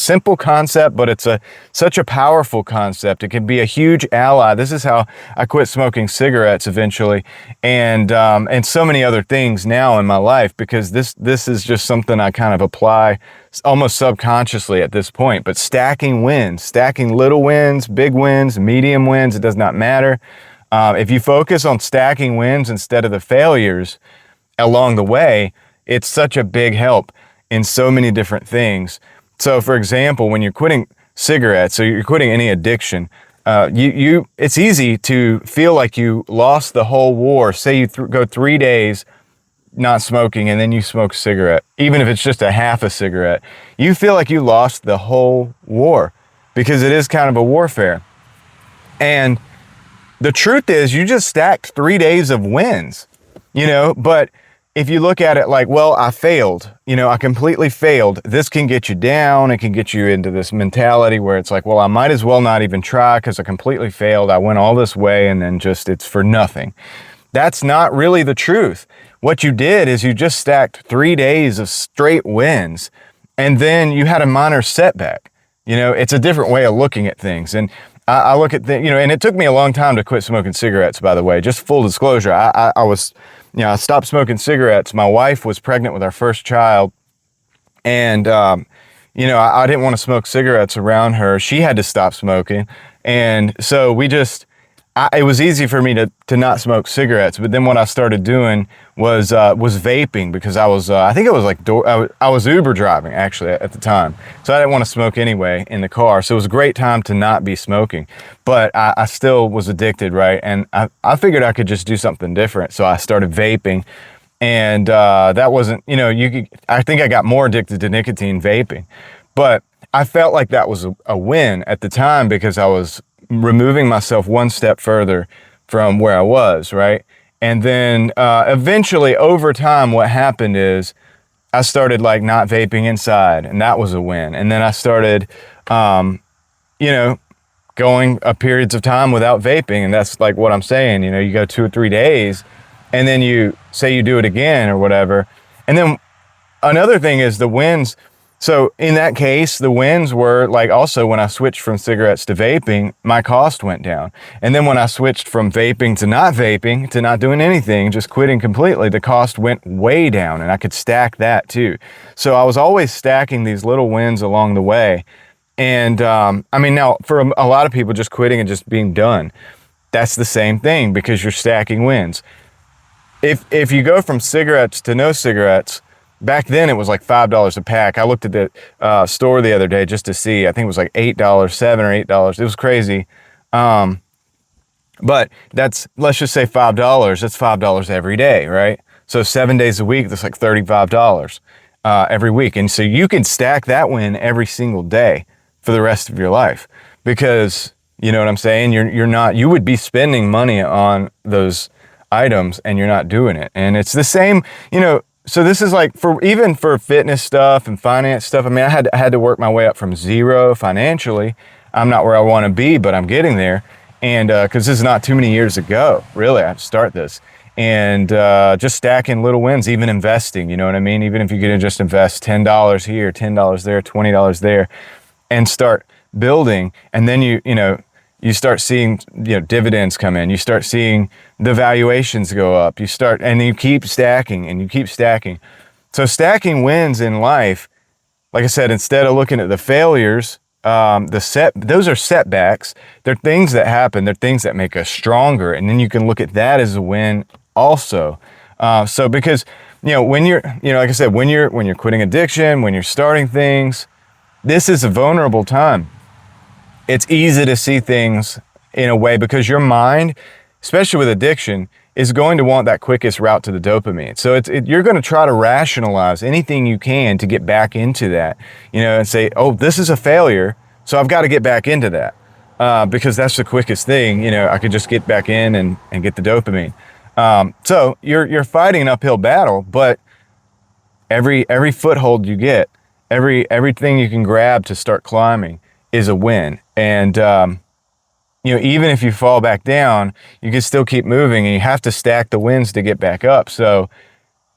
simple concept, but it's such a powerful concept. It can be a huge ally. This is how I quit smoking cigarettes eventually, and so many other things now in my life, because this is just something I kind of apply almost subconsciously at this point. But stacking wins, stacking little wins, big wins, medium wins, it does not matter. If you focus on stacking wins instead of the failures along the way, it's such a big help in so many different things. So for example, when you're quitting cigarettes, so you're quitting any addiction, it's easy to feel like you lost the whole war. Say you go 3 days not smoking and then you smoke a cigarette, even if it's just a half a cigarette, you feel like you lost the whole war, because it is kind of a warfare. And the truth is, you just stacked 3 days of wins, but if you look at it like, well, I failed, I completely failed. This can get you down. It can get you into this mentality where it's like, well, I might as well not even try because I completely failed. I went all this way and then it's for nothing. That's not really the truth. What you did is you just stacked 3 days of straight wins, and then you had a minor setback. It's a different way of looking at things. And I look at things, and it took me a long time to quit smoking cigarettes, by the way. Just full disclosure, I stopped smoking cigarettes. My wife was pregnant with our first child, and I didn't want to smoke cigarettes around her. She had to stop smoking, and so it was easy for me to not smoke cigarettes. But then what I started doing was vaping, because I was Uber driving actually at the time, so I didn't want to smoke anyway in the car. So it was a great time to not be smoking, but I still was addicted, right? And I figured I could just do something different, so I started vaping, and that wasn't, I think I got more addicted to nicotine vaping, but I felt like that was a win at the time, because I was removing myself one step further from where I was, right? And then eventually over time, what happened is I started like not vaping inside, and that was a win. And then I started, going periods of time without vaping. And that's like what I'm saying, you go 2 or 3 days and then you say you do it again or whatever. And then another thing is the wins. So in that case, the wins were like, also when I switched from cigarettes to vaping, my cost went down. And then when I switched from vaping, to not doing anything, just quitting completely, the cost went way down, and I could stack that too. So I was always stacking these little wins along the way. And now for a lot of people, just quitting and just being done, that's the same thing, because you're stacking wins. If you go from cigarettes to no cigarettes, back then it was like $5 a pack. I looked at the store the other day just to see. I think it was like $8, $7 or $8. It was crazy. But let's just say $5. That's $5 every day, right? So 7 days a week, that's like $35 every week. And so you can stack that win every single day for the rest of your life, because you know what I'm saying? You would be spending money on those items and you're not doing it. And it's the same, so this is like even for fitness stuff and finance stuff. I mean, I had to work my way up from zero financially. I'm not where I want to be, but I'm getting there. And because this is not too many years ago, really, I had to start this. And just stacking little wins, even investing, you know what I mean? Even if you could just invest $10 here, $10 there, $20 there, and start building. And then you start seeing, dividends come in. You start seeing the valuations go up. And you keep stacking and you keep stacking. So stacking wins in life, like I said, instead of looking at the failures, those are setbacks. They're things that happen. They're things that make us stronger. And then you can look at that as a win also. So because, when you're, like I said, when you're quitting addiction, when you're starting things, this is a vulnerable time. It's easy to see things in a way, because your mind, especially with addiction, is going to want that quickest route to the dopamine. So you're going to try to rationalize anything you can to get back into that, and say, oh, this is a failure, so I've got to get back into that because that's the quickest thing. I could just get back in and get the dopamine. So you're fighting an uphill battle, but every foothold you get, everything you can grab to start climbing is a win. And even if you fall back down, you can still keep moving, and you have to stack the wins to get back up. So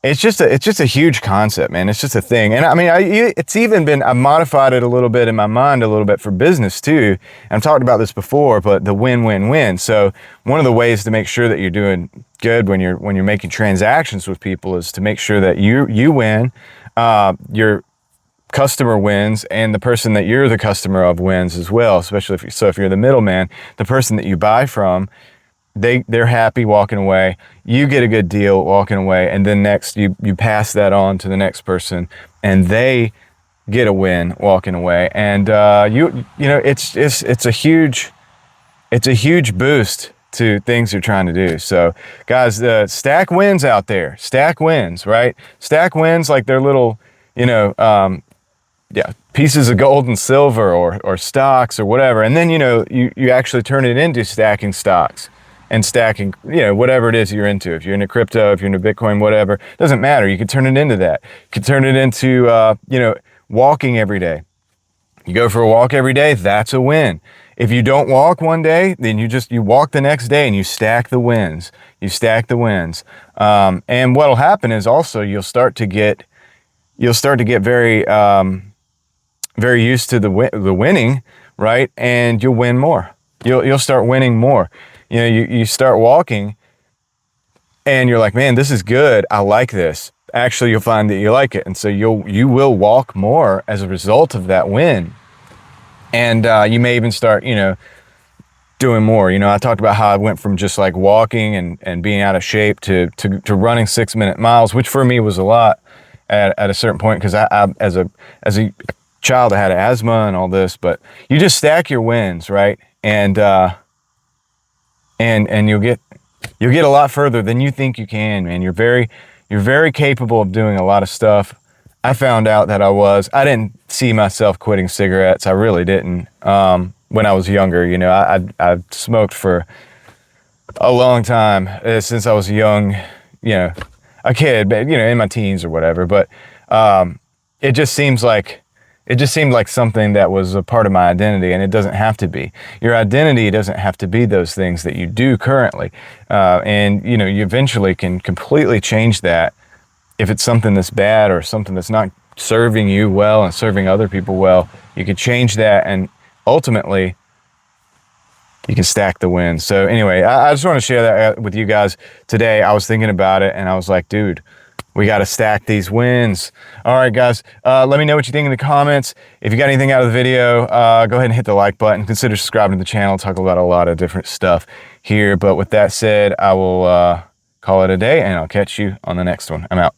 it's just a huge concept, man. It's just a thing. And I mean, it's even been, I modified it a little bit in my mind, a little bit for business too. And I've talked about this before, but the win-win-win. So one of the ways to make sure that you're doing good when you're making transactions with people is to make sure that you win, your customer wins, and the person that you're the customer of wins as well. Especially if you're the middleman, the person that you buy from, they're happy walking away, you get a good deal walking away, and then next you pass that on to the next person and they get a win walking away. And you know, it's a huge boost to things you're trying to do. So guys, stack wins out there. Stack wins, right? Stack wins like they're little, you know, yeah, pieces of gold and silver or stocks or whatever. And then, you know, you actually turn it into stacking stocks and stacking, you know, whatever it is you're into. If you're into crypto, if you're into Bitcoin, whatever, doesn't matter. You can turn it into that. You can turn it into, you know, walking every day. You go for a walk every day, that's a win. If you don't walk one day, then you walk the next day and you stack the wins. You stack the wins. And what'll happen is also you'll start to get very, very used to the winning, right? And you'll win more. You'll start winning more. You know, you start walking and you're like, man, this is good. I like this. Actually, you'll find that you like it. And so you will walk more as a result of that win. And you may even start, you know, doing more. You know, I talked about how I went from just like walking and being out of shape to running 6-minute miles, which for me was a lot at a certain point, because I as a child, I had asthma and all this. But you just stack your wins, right? And you'll get a lot further than you think you can, man. You're very capable of doing a lot of stuff. I found out that I didn't see myself quitting cigarettes. I really didn't. When I was younger, you know, I smoked for a long time, since I was young, you know, a kid, but, you know, in my teens or whatever. But it just seemed like something that was a part of my identity, and it doesn't have to be. Your identity doesn't have to be those things that you do currently. And, you know, you eventually can completely change that if it's something that's bad or something that's not serving you well and serving other people well. You can change that, and ultimately you can stack the wins. So anyway, I just want to share that with you guys today. I was thinking about it and I was like, dude, we got to stack these wins. All right, guys, let me know what you think in the comments. If you got anything out of the video, go ahead and hit the like button. Consider subscribing to the channel. Talk about a lot of different stuff here. But with that said, I will call it a day, and I'll catch you on the next one. I'm out.